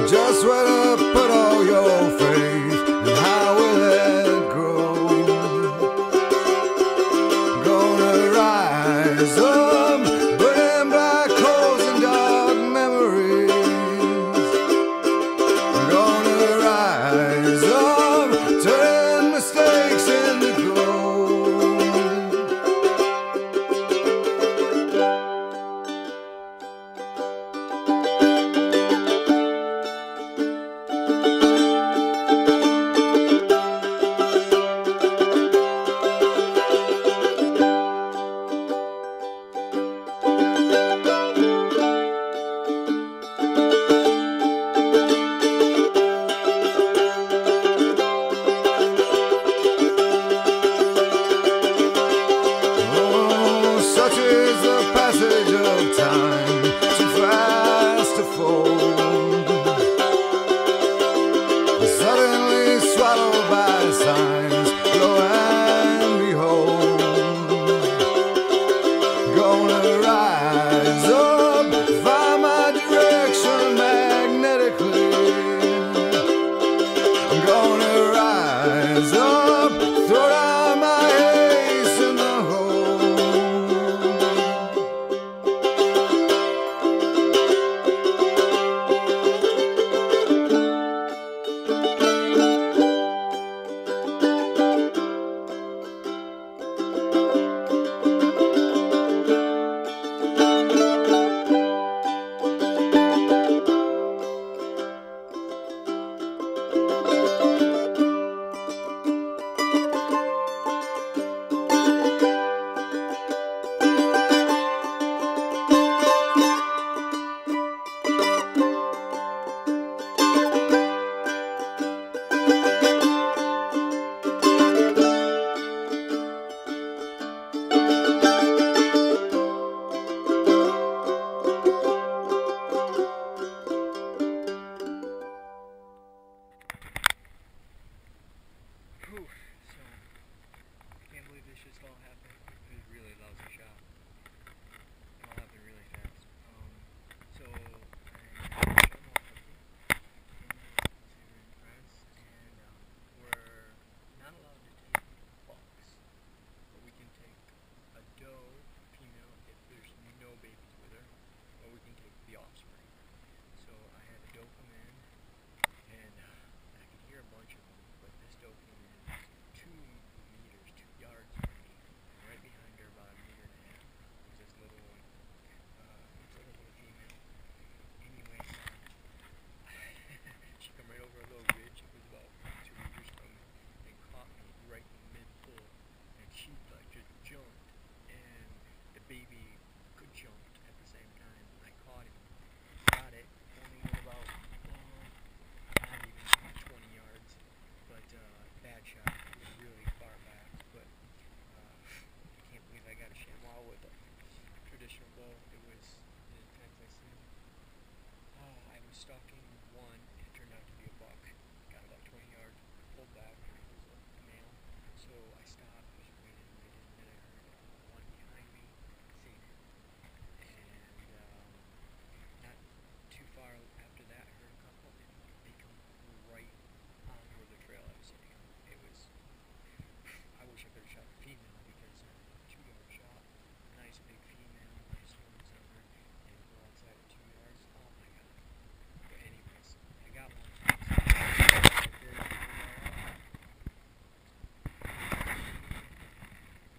Just where to put all your faith, and how will it grow? Gonna rise up, burning black holes and dark memories. Gonna rise up, turn mistakes into gold. Such is the passage of time, too fast to fold, suddenly swallowed by signs, lo and behold. Gonna rise up, find my direction magnetically. Gonna rise up, throw down my ace in the hole. Whew, so I can't believe this just all happened. It was really lousy shot. It all happened really fast. So I shot Milwaukee in France, and we're not allowed to take bucks, but we can take a doe female if there's no babies with her, or we can take the offspring. So I had a doe come in, and I could hear a bunch of them, but this doe came in 2 meters, 2 yards from me, right behind her about 1.5 meters. It was this little one. It's like a little female. Anyway, she come right over a little ridge. It was about 2 meters from me, and caught me right in mid-pull, and she like just jumped, and the baby could jump at the same time. I caught him, got it, only went about not even 20 yards, but bad shot. It was really far back, but I can't believe I got a chamois with a traditional bow. It was the intense I seen. I was stalking one. It turned out to be a buck. Got about 20 yards, pulled back, and it was a male. So I stopped, just waited, and then I heard one behind me, seen it. And not too far after that, I heard a couple, and they come right on where the trail I was sitting on. It was, I wish I could have shot the female, because 2-yard shot, nice big female, nice horns on her, and go outside at 2 yards. Oh my god. But anyways, I got one.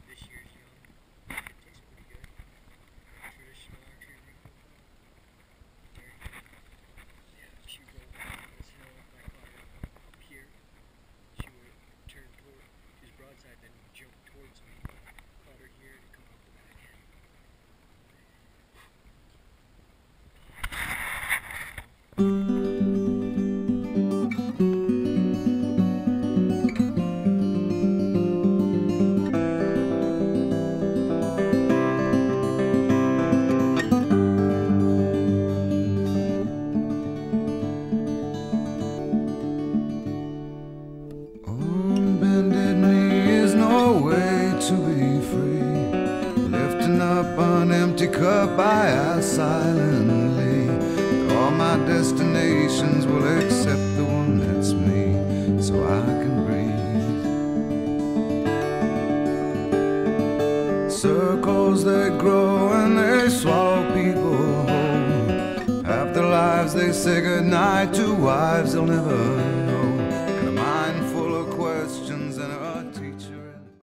This year's young. It tastes pretty good. Traditional archery rifle. Very good. Yeah, she rolled down this hill. I caught her up here. She would turn toward his broadside, then jump towards me. Caught her here to come out the back end. On bended knee is no way to be free. Lifting up an empty cup, I ask silently. All my destinations will accept the one that's me, so I can breathe. Circles they grow and they swallow people whole. After lives they say goodnight to wives they'll never